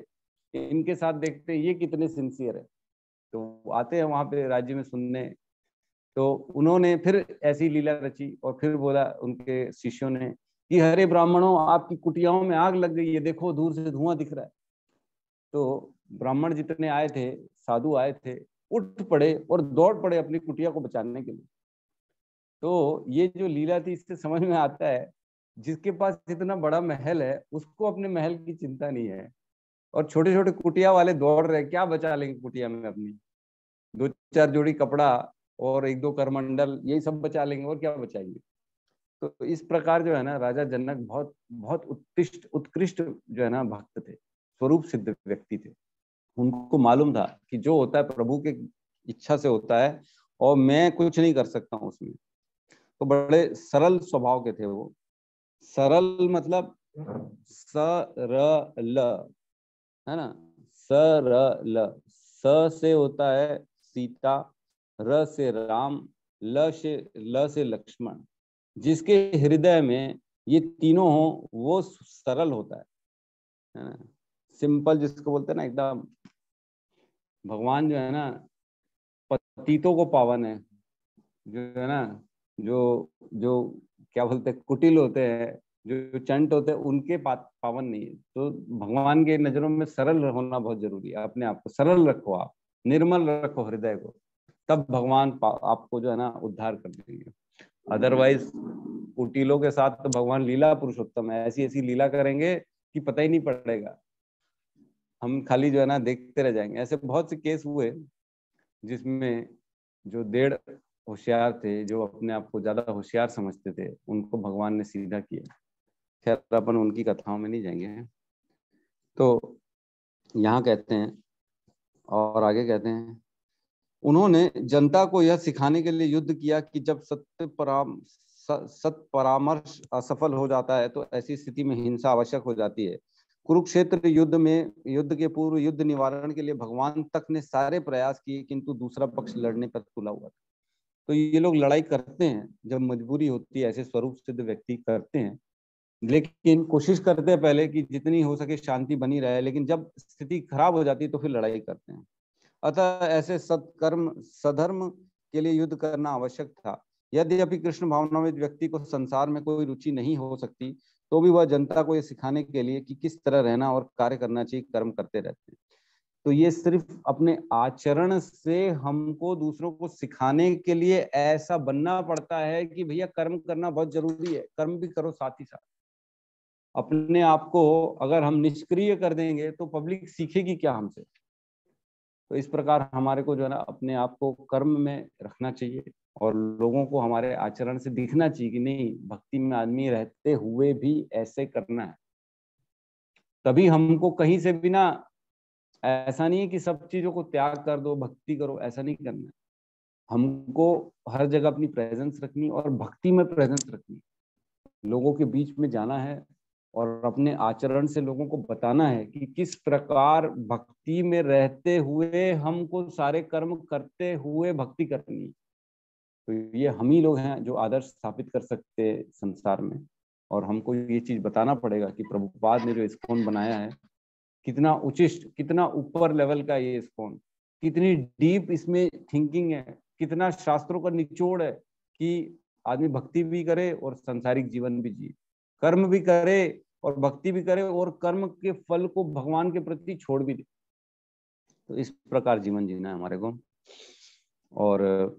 इनके साथ देखते ये कितने सिंसियर है। तो आते हैं वहां पे राज्य में सुनने। तो उन्होंने फिर ऐसी लीला रची और फिर बोला उनके शिष्यों ने कि हरे ब्राह्मणों, आपकी कुटियाओं में आग लग गई है, देखो दूर से धुआं दिख रहा है। तो ब्राह्मण जितने आए थे, साधु आए थे, उठ पड़े और दौड़ पड़े अपनी कुटिया को बचाने के लिए। तो ये जो लीला थी, इससे समझ में आता है जिसके पास इतना बड़ा महल है उसको अपने महल की चिंता नहीं है, और छोटे छोटे कुटिया वाले दौड़ रहे, क्या बचा लेंगे कुटिया में अपनी, दो चार जोड़ी कपड़ा और एक दो करमंडल, यही सब बचा लेंगे, और क्या बचाएंगे। तो इस प्रकार जो है ना राजा जनक बहुत बहुत उत्कृष्ट जो है ना भक्त थे, स्वरूप सिद्ध व्यक्ति थे। उनको मालूम था कि जो होता है प्रभु के इच्छा से होता है, और मैं कुछ नहीं कर सकता हूँ उसमें। तो बड़े सरल स्वभाव के थे वो। सरल मतलब सरल, है ना, सरल। स से होता है सीता, र से राम, ल से लक्ष्मण। जिसके हृदय में ये तीनों हो वो सरल होता है ना, सिंपल जिसको बोलते हैं ना एकदम। भगवान जो है ना पतितों को पावन है, जो है ना, जो जो क्या बोलते हैं, कुटिल होते हैं, जो चंट होते हैं, उनके पावन नहीं है। तो भगवान के नजरों में सरल होना बहुत जरूरी है। अपने आप को सरल रखो, आप निर्मल रखो हृदय को, तब भगवान आपको जो है ना उद्धार कर देंगे। अदरवाइज कुटिलों के साथ तो भगवान लीला पुरुषोत्तम है, ऐसी ऐसी लीला करेंगे कि पता ही नहीं पड़ेगा, हम खाली जो है ना देखते रह जाएंगे। ऐसे बहुत से केस हुए जिसमें जो डेढ़ होशियार थे, जो अपने आप को ज्यादा होशियार समझते थे, उनको भगवान ने सीधा किया। खैर अपन उनकी कथाओं में नहीं जाएंगे। तो यहाँ कहते हैं और आगे कहते हैं, उन्होंने जनता को यह सिखाने के लिए युद्ध किया कि जब सत्य परामर्श असफल हो जाता है तो ऐसी स्थिति में हिंसा आवश्यक हो जाती है। कुरुक्षेत्र युद्ध के पूर्व युद्ध निवारण के लिए भगवान तक ने सारे प्रयास किए, किंतु दूसरा पक्ष लड़ने पर तुला हुआ था। तो ये लोग लड़ाई करते हैं जब मजबूरी होती है, ऐसे स्वरूप सिद्ध व्यक्ति करते हैं, लेकिन कोशिश करते हैं पहले कि जितनी हो सके शांति बनी रहे, लेकिन जब स्थिति खराब हो जाती है तो फिर लड़ाई करते हैं। अतः ऐसे सत्कर्म सधर्म के लिए युद्ध करना आवश्यक था। यद्यपि कृष्ण भावनामय व्यक्ति को संसार में कोई रुचि नहीं हो सकती, तो भी वह जनता को यह सिखाने के लिए कि किस तरह रहना और कार्य करना चाहिए कर्म करते रहते हैं। तो ये सिर्फ अपने आचरण से हमको दूसरों को सिखाने के लिए ऐसा बनना पड़ता है कि भैया कर्म करना बहुत जरूरी है, कर्म भी करो साथ ही साथ। अपने आप को अगर हम निष्क्रिय कर देंगे तो पब्लिक सीखेगी क्या हमसे। तो इस प्रकार हमारे को जो है ना अपने आप को कर्म में रखना चाहिए और लोगों को हमारे आचरण से दिखना चाहिए कि नहीं, भक्ति में आदमी रहते हुए भी ऐसे करना है। तभी हमको कहीं से भी ना, ऐसा नहीं है कि सब चीजों को त्याग कर दो भक्ति करो, ऐसा नहीं करना है। हमको हर जगह अपनी प्रेजेंस रखनी और भक्ति में प्रेजेंस रखनी, लोगों के बीच में जाना है और अपने आचरण से लोगों को बताना है कि किस प्रकार भक्ति में रहते हुए हमको सारे कर्म करते हुए भक्ति करनी है। तो ये हम ही लोग हैं जो आदर्श स्थापित कर सकते हैं संसार में। और हमको ये चीज बताना पड़ेगा कि प्रभुपाद ने जो इस्कॉन बनाया है कितना उचिष्ट, कितना ऊपर लेवल का ये इस्कॉन, कितनी डीप इसमें थिंकिंग है, कितना शास्त्रों का निचोड़ है कि आदमी भक्ति भी करे और सांसारिक जीवन भी जिए, कर्म भी करे और भक्ति भी करे और कर्म के फल को भगवान के प्रति छोड़ भी दे। तो इस प्रकार जीवन जीना है हमारे को। और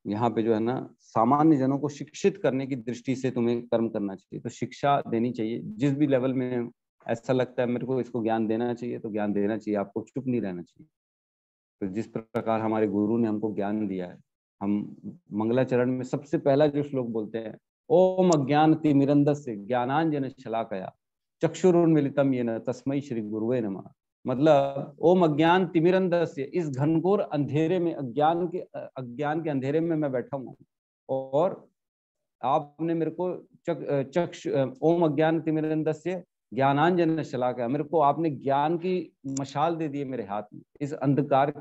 यहाँ पे जो है ना सामान्य जनों को शिक्षित करने की दृष्टि से तुम्हें कर्म करना चाहिए। तो शिक्षा देनी चाहिए जिस भी लेवल में ऐसा लगता है मेरे को इसको ज्ञान देना चाहिए तो ज्ञान देना चाहिए, आपको चुप नहीं रहना चाहिए। तो जिस प्रकार हमारे गुरु ने हमको ज्ञान दिया है, हम मंगलाचरण में सबसे पहला जो श्लोक बोलते हैं, ओम अज्ञान तिमिरंधस्य ज्ञानांजन शलाकया चक्षुरुन्मीलितम येन तस्मै श्री गुरुवे नमः। मतलब ओम अज्ञान तिमिरंधस्य, इस घनघोर अंधेरे में, अज्ञान के अंधेरे में मैं बैठा हूँ और आपने मेरे को ओम अज्ञान तिमिरंधस्य ज्ञानांजन शलाकया, मेरे को आपने ज्ञान की मशाल दे दी है मेरे हाथ में। इस अंधकार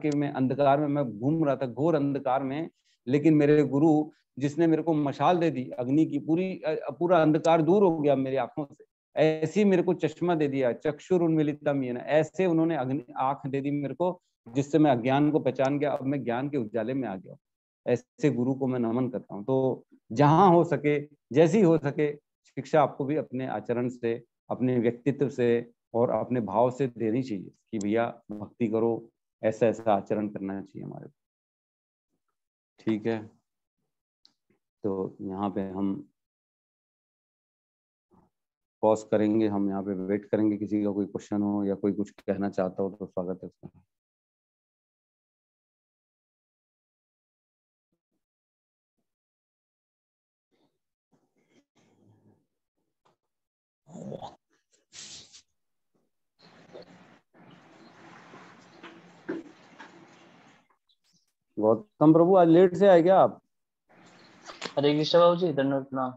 में मैं घूम रहा था, घोर अंधकार में, लेकिन मेरे गुरु जिसने मेरे को मशाल दे दी अग्नि की, पूरा अंधकार दूर हो गया मेरी आंखों से। ऐसी मेरे को चश्मा दे दिया, चक्षुरुन्मीलितम येन, ऐसे उन्होंने आंख दे दी मेरे को जिससे मैं अज्ञान को पहचान गया, अब मैं ज्ञान के उजाले में आ गया। ऐसे गुरु को मैं नमन करता हूँ। तो जहां हो सके, जैसी हो सके, शिक्षा आपको भी अपने आचरण से, अपने व्यक्तित्व से और अपने भाव से देनी चाहिए कि भैया भक्ति करो, ऐसा ऐसा आचरण करना चाहिए हमारे। ठीक है, तो यहाँ पे हम पॉज करेंगे, हम यहाँ पे वेट करेंगे, किसी का कोई क्वेश्चन हो या कोई कुछ कहना चाहता हो तो स्वागत है उसका। गौतम प्रभु आज लेट से आए क्या आप? हरे कृष्ण बाबू जी, दंडवत प्रणाम।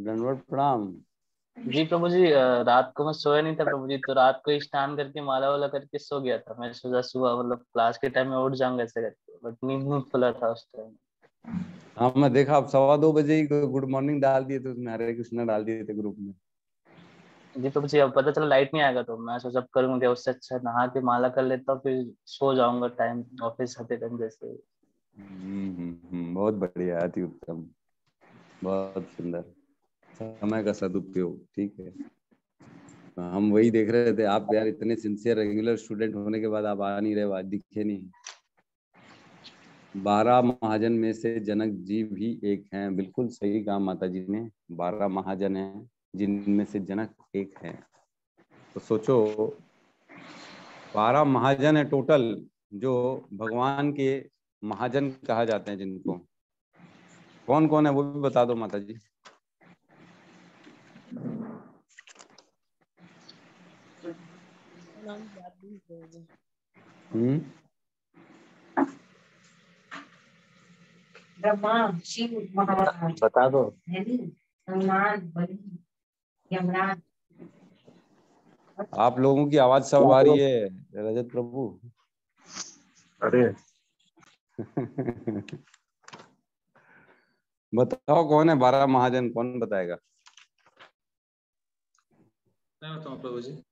दंडवत प्रणाम। जी प्रभु जी, रात को मैं सोया नहीं था प्रभु जी, तो रात को ही स्नान करके माला वाला करके सो गया था। मैं सोचा सुबह मतलब क्लास के टाइम में उठ जाऊंगा ऐसे करके, बट नींद नहीं खुला था उस टाइम। हाँ मैं देखा आप 2:15 बजे ही गुड मॉर्निंग डाल दिए थे उसमें, हरे कृष्णा डाल दिए थे ग्रुप में। जी प्रभु जी, अब पता चला लाइट नहीं आएगा तो मैं सोचा करूंगा, उससे अच्छा नहा के माला कर लेता हूँ, फिर सो जाऊंगा टाइम ऑफिस आते टाइम जैसे। बहुत बढ़िया, अति उत्तम, बहुत सुंदर, समय का सदुपयोग। ठीक है, हम वही देख रहे थे, आप यार इतने सिंसियर रेगुलर स्टूडेंट होने के बाद आप आ नहीं रहे, आज दिखे नहीं। 12 महाजन में से जनक जी भी एक हैं, बिल्कुल सही कहा माता जी ने, 12 महाजन हैं जिनमें से जनक एक है। तो सोचो 12 महाजन है टोटल जो भगवान के महाजन कहा जाते हैं जिनको, कौन कौन है वो भी बता दो माता जी। ब्रह्मा, शिव, महाराज, बता दो। हनुमान, बलि, यमराज। आप लोगों की आवाज सब आ रही है रजत प्रभु। अरे बताओ कौन है 12 महाजन, कौन बताएगा? मैं बताऊं प्रभु जी?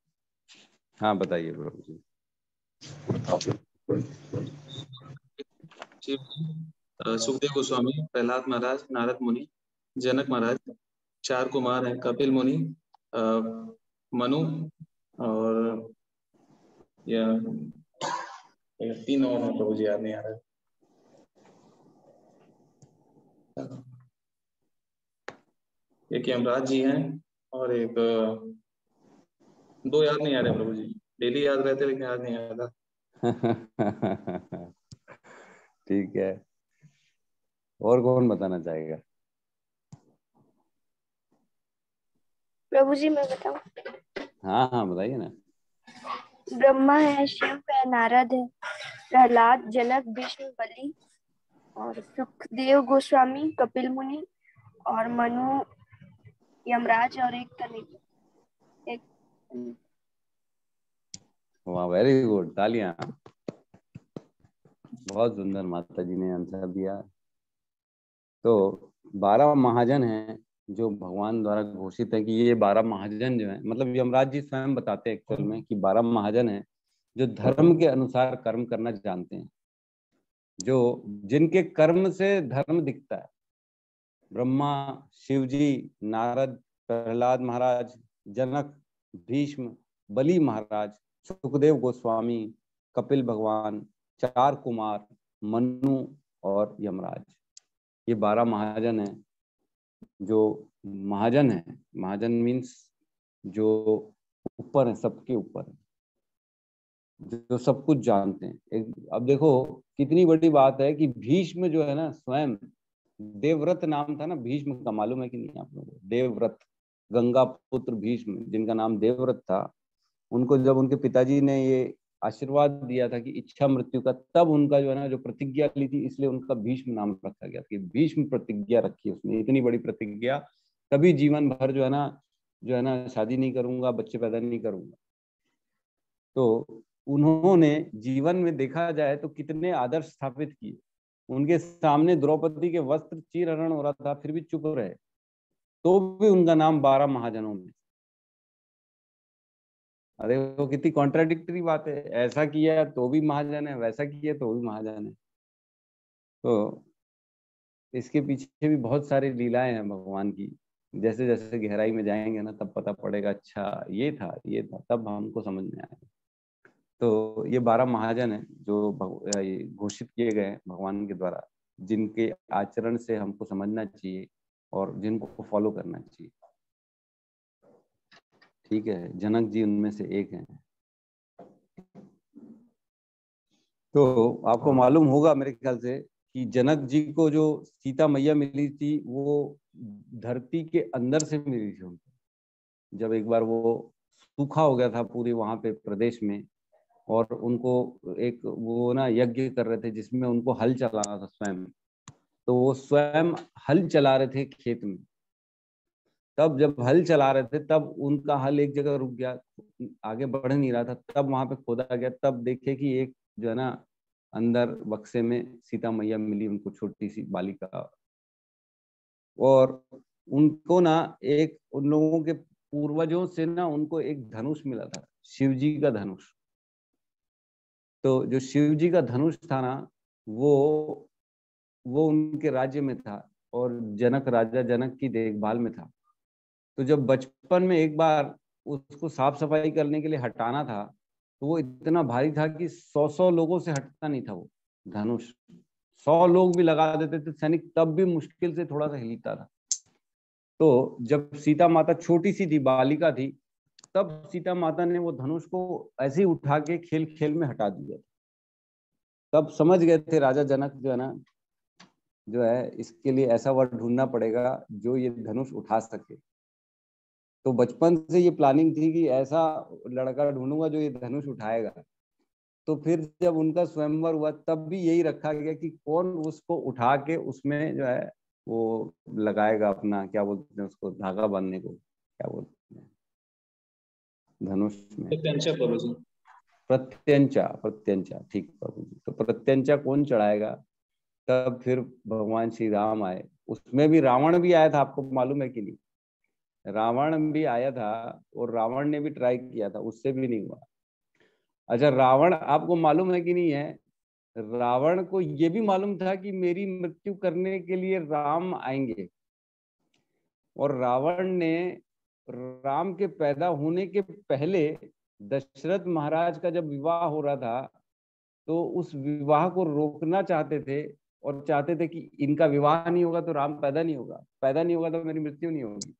हाँ बताइए प्रभु जी। शिव जी, सुखदेव गोस्वामी, प्रहलाद महाराज, नारद मुनि, जनक महाराज, 4 कुमार हैं, कपिल मुनि, मनु, और यह 3 और हैं प्रभु जी, याद नहीं आ रहा। एक यमराज जी हैं और एक 2 याद नहीं आ रहे प्रभु जी, डेली याद रहते लेकिन याद नहीं आ रहा। ठीक है, और कौन बताना चाहेगा? प्रभु जी मैं बताऊं? हाँ हाँ बताइए ना। ब्रह्मा है, शिव है, नारद है, प्रहलाद, जनक, विष्णु, बलि और सुखदेव गोस्वामी, कपिल मुनि और मनु, यमराज और एक का नहीं, एक वाह वेरी गुड, तालियां। बहुत सुंदर, माता जी ने आंसर दिया। तो 12 महाजन हैं जो भगवान द्वारा घोषित है कि ये 12 महाजन जो हैं, मतलब यमराज जी स्वयं बताते हैं एक्चुअल में कि 12 महाजन हैं जो धर्म के अनुसार कर्म करना जानते हैं, जो जिनके कर्म से धर्म दिखता है। ब्रह्मा, शिव जी, नारद, प्रहलाद महाराज, जनक, भीष्म, बलि महाराज, सुखदेव गोस्वामी, कपिल भगवान, 4 कुमार, मनु और यमराज, ये 12 महाजन हैं जो महाजन है। महाजन मीन्स जो ऊपर है, सबके ऊपर है, जो सब कुछ जानते हैं। अब देखो कितनी बड़ी बात है कि भीष्म जो है ना, स्वयं देवव्रत नाम था ना भीष्म का, मालूम है कि नहीं आप लोगों को? देवव्रत, गंगा पुत्र भीष्म जिनका नाम देवव्रत था, उनको जब उनके पिताजी ने ये आशीर्वाद दिया था कि इच्छा मृत्यु का, तब उनका जो है ना जो प्रतिज्ञा ली थी, इसलिए उनका भीष्म नाम रखा गया कि भीष्म प्रतिज्ञा रखी उसने, इतनी बड़ी प्रतिज्ञा, कभी जीवन भर जो है ना शादी नहीं करूंगा, बच्चे पैदा नहीं करूंगा। तो उन्होंने जीवन में देखा जाए तो कितने आदर्श स्थापित किए। उनके सामने द्रौपदी के वस्त्र चीरहरण हो रहा था, फिर भी चुप रहे, तो भी उनका नाम 12 महाजनों में। अरे वो कितनी कॉन्ट्राडिक्टरी बात है, ऐसा किया तो भी महाजन है, वैसा किया तो भी महाजन है। तो इसके पीछे भी बहुत सारी लीलाएं हैं भगवान की। जैसे जैसे गहराई में जाएंगे ना तब पता पड़ेगा, अच्छा ये था, तब हमको समझ में आएगा। तो ये 12 महाजन हैं जो ये घोषित किए गए हैं भगवान के द्वारा, जिनके आचरण से हमको समझना चाहिए और जिनको फॉलो करना चाहिए। ठीक है, जनक जी उनमें से एक हैं। तो आपको मालूम होगा मेरे ख्याल से कि जनक जी को जो सीता मैया मिली थी वो धरती के अंदर से मिली थी उनको। जब एक बार वो सूखा हो गया था पूरे वहां पे प्रदेश में, और उनको एक वो ना यज्ञ कर रहे थे जिसमें उनको हल चलाना था स्वयं, तो वो स्वयं हल चला रहे थे खेत में। तब जब हल चला रहे थे तब उनका हल एक जगह रुक गया, आगे बढ़ नहीं रहा था। तब वहां पे खोदा गया, तब देखे कि एक जो है ना अंदर बक्से में सीता मैया मिली उनको, छोटी सी बालिका। और उनको ना एक उन लोगों के पूर्वजों से ना उनको एक धनुष मिला था, शिव जी का धनुष। तो जो शिव जी का धनुष था ना वो उनके राज्य में था और जनक, राजा जनक की देखभाल में था। तो जब बचपन में एक बार उसको साफ सफाई करने के लिए हटाना था, तो वो इतना भारी था कि 100 लोगों से हटता नहीं था वो धनुष। 100 लोग भी लगा देते थे सैनिक, तब भी मुश्किल से थोड़ा सा हिलता था। तो जब सीता माता छोटी सी थी, बालिका थी, तब सीता माता ने वो धनुष को ऐसे ही उठा के खेल खेल में हटा दिया। तब समझ गए थे राजा जनक जो है ना, जो है इसके लिए ऐसा वर ढूंढना पड़ेगा जो ये धनुष उठा सके। तो बचपन से ये प्लानिंग थी कि ऐसा लड़का ढूंढूंगा जो ये धनुष उठाएगा। तो फिर जब उनका स्वयंवर हुआ तब भी यही रखा गया कि कौन उसको उठा के उसमें जो है वो लगाएगा अपना, क्या बोलते हैं उसको, धागा बांधने को क्या बोलते हैं धनुष में, प्रत्यंचा प्रभु जी। प्रत्यंचा, प्रत्यंचा, ठीक प्रभु जी। तो प्रत्यंचा कौन चढ़ाएगा? तब फिर भगवान श्री राम आए। उसमें भी रावण भी आया था, आपको मालूम है कि नहीं? रावण भी आया था और रावण ने भी ट्राई किया था, उससे भी नहीं हुआ। अच्छा, रावण, आपको मालूम है कि नहीं है, रावण को ये भी मालूम था कि मेरी मृत्यु करने के लिए राम आएंगे। और रावण ने राम के पैदा होने के पहले दशरथ महाराज का जब विवाह हो रहा था तो उस विवाह को रोकना चाहते थे और चाहते थे कि इनका विवाह नहीं होगा तो राम पैदा नहीं होगा, पैदा नहीं होगा तो मेरी मृत्यु नहीं होगी।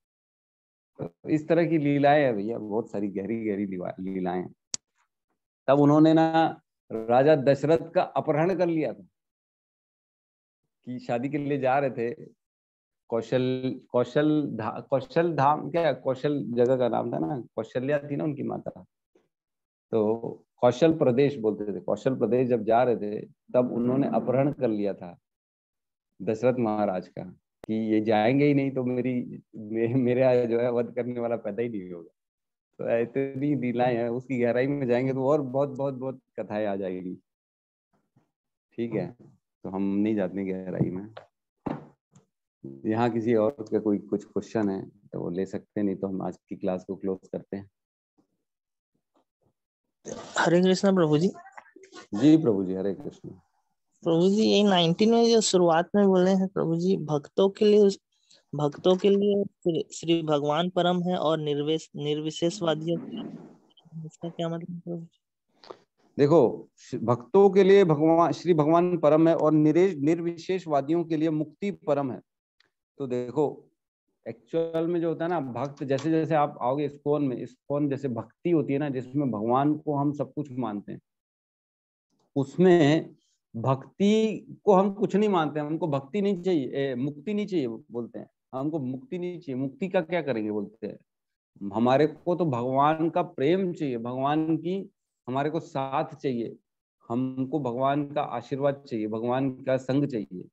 तो इस तरह की लीलाएं है भैया, बहुत सारी गहरी गहरी लीलाएं हैं। तब उन्होंने ना राजा दशरथ का अपहरण कर लिया था कि शादी के लिए जा रहे थे। कौशल धाम, क्या कौशल जगह का नाम था ना, कौशल्या थी ना उनकी माता, तो कौशल प्रदेश बोलते थे। कौशल प्रदेश जब जा रहे थे तब उन्होंने अपहरण कर लिया था दशरथ महाराज का कि ये जाएंगे ही नहीं तो मेरे जो है वध करने वाला पैदा ही नहीं होगा। तो इतनी लीलाएं हैं, उसकी गहराई में जाएंगे तो और बहुत बहुत बहुत कथाएं आ जाएगी। ठीक है, तो हम नहीं जाते गहराई में। यहाँ किसी और का कोई कुछ क्वेश्चन है तो वो ले सकते हैं, नहीं तो हम आज की क्लास को क्लोज करते हैं। हरे कृष्णा प्रभु जी। जी प्रभु जी, हरे कृष्ण। प्रभु जी यही 19 में जो शुरुआत में बोले हैं प्रभु जी, भक्तों के लिए श्री भगवान परम है और निर्विशेषवादियों के लिए, इसका क्या मतलब प्रभु जी? देखो, भक्तों के लिए भगवान श्री भगवान परम है और निर्विशेषवादियों के लिए मुक्ति परम है। तो देखो एक्चुअल में जो होता है ना, भक्त जैसे जैसे आप आओगे इस्कॉन में, इस्कॉन जैसे भक्ति होती है ना जिसमें भगवान को हम सब कुछ मानते हैं, उसमें भक्ति को हम कुछ नहीं मानते हैं। हमको भक्ति नहीं चाहिए, मुक्ति नहीं चाहिए बोलते हैं, हमको मुक्ति नहीं चाहिए। मुक्ति का क्या करेंगे बोलते हैं, हमारे को तो भगवान का प्रेम चाहिए, भगवान की हमारे को साथ चाहिए, हमको भगवान का आशीर्वाद चाहिए, भगवान का संग चाहिए।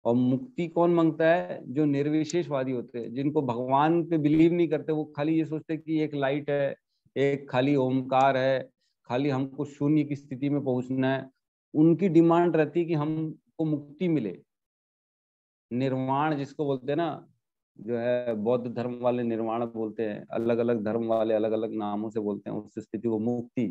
और मुक्ति कौन मांगता है? जो निर्विशेषवादी होते हैं, जिनको भगवान पे बिलीव नहीं करते, वो खाली ये सोचते कि एक लाइट है, एक खाली ओमकार है, खाली हमको शून्य की स्थिति में पहुंचना है। उनकी डिमांड रहती है कि हमको मुक्ति मिले, निर्वाण जिसको बोलते हैं ना, जो है बौद्ध धर्म वाले निर्वाण बोलते हैं, अलग अलग धर्म वाले अलग अलग नामों से बोलते हैं उस स्थिति को मुक्ति।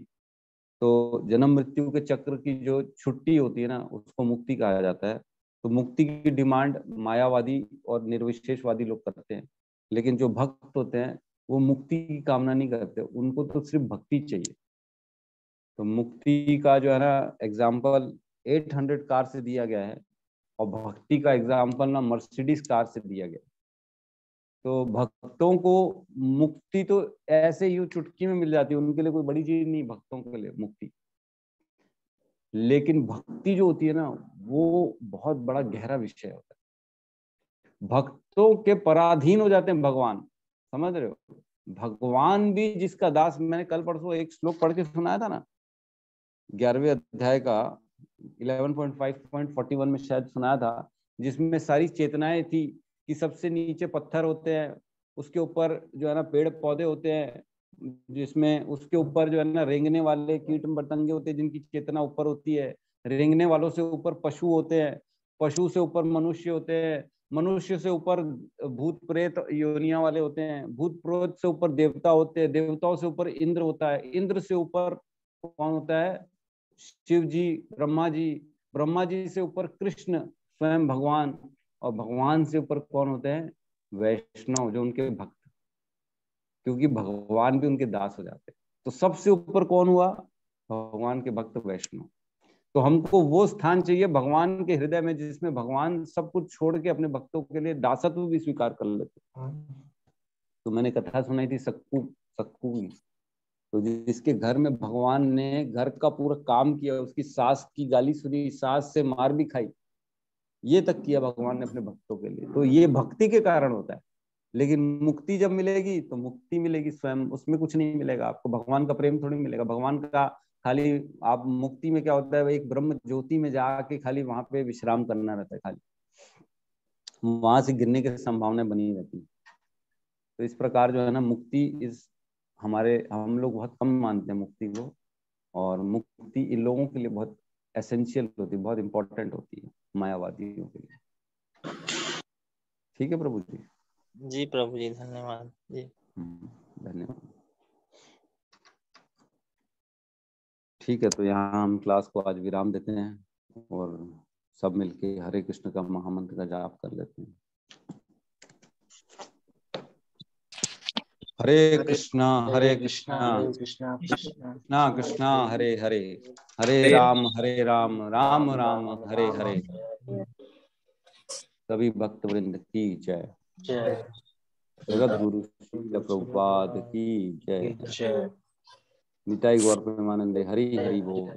तो जन्म मृत्यु के चक्र की जो छुट्टी होती है ना, उसको मुक्ति कहा जाता है। तो मुक्ति की डिमांड मायावादी और निर्विशेषवादी लोग करते हैं, लेकिन जो भक्त होते हैं वो मुक्ति की कामना नहीं करते, उनको तो सिर्फ भक्ति चाहिए। तो मुक्ति का जो है ना एग्जाम्पल 800 कार से दिया गया है और भक्ति का एग्जाम्पल ना मर्सिडीज कार से दिया गया। तो भक्तों को मुक्ति तो ऐसे ही चुटकी में मिल जाती है, उनके लिए कोई बड़ी चीज नहीं भक्तों के लिए मुक्ति। लेकिन भक्ति जो होती है ना, वो बहुत बड़ा गहरा विषय होता है। भक्तों के पराधीन हो जाते हैं भगवान, समझ रहे हो? भगवान भी जिसका दास, मैंने कल परसों एक श्लोक पढ़ के सुनाया था ना, 11वें अध्याय का 11.5.41 में शायद सुनाया था, जिसमें सारी चेतनाएं थी कि सबसे नीचे पत्थर होते हैं, उसके ऊपर जो है ना पेड़ पौधे होते हैं, जिसमें उसके ऊपर जो है ना रेंगने वाले कीट पतंगे होते हैं जिनकी चेतना ऊपर होती है, रेंगने वालों से ऊपर पशु होते हैं, पशु से ऊपर मनुष्य होते हैं, मनुष्य से ऊपर भूत प्रेत योनिया वाले होते हैं, भूत प्रेत से ऊपर देवता होते हैं, देवताओं से ऊपर इंद्र होता है, इंद्र से ऊपर कौन होता है? शिव जी, ब्रह्मा जी से ऊपर कृष्ण स्वयं भगवान, और भगवान से ऊपर कौन होते हैं? वैष्णव, जो उनके भक्त, क्योंकि भगवान भी उनके दास हो जाते हैं। तो सबसे ऊपर कौन हुआ? भगवान के भक्त वैष्णव। तो हमको वो स्थान चाहिए भगवान के हृदय में जिसमें भगवान सब कुछ छोड़ के अपने भक्तों के लिए दासत्व भी स्वीकार कर लेते। तो मैंने कथा सुनाई थी सक्कू की, तो जिसके घर में भगवान ने घर का पूरा काम किया, उसकी सास की गाली सुनी, सास से मार भी खाई, ये तक किया भगवान ने अपने भक्तों के लिए, तो ये भक्ति के कारण होता है। लेकिन मुक्ति जब मिलेगी तो मुक्ति मिलेगी स्वयं, उसमें कुछ नहीं मिलेगा आपको, भगवान का प्रेम थोड़ी मिलेगा। भगवान का खाली आप मुक्ति में क्या होता है, एक ब्रह्म ज्योति में जाके खाली वहां पे विश्राम करना रहता है, खाली वहां से गिरने की संभावना बनी रहती है। तो इस प्रकार जो है ना, मुक्ति इस हम लोग बहुत कम मानते हैं मुक्ति को, और मुक्ति इन लोगों के लिए बहुत एसेंशियल होती है, बहुत इंपॉर्टेंट होती है मायावादियों के लिए। ठीक है प्रभु जी। जी प्रभु जी, धन्यवाद जी। धन्यवाद। ठीक है, तो यहाँ हम क्लास को आज विराम देते हैं और सब मिलके हरे कृष्ण का महामंत्र का जाप कर लेते हैं। हरे कृष्णा कृष्णा कृष्णा हरे हरे, हरे राम राम राम हरे हरे। सभी भक्त वृंद की जय। जगत गुरु श्रील प्रभुपाद की जय। निताई गौर प्रेमानंदे हरि हरि बोल।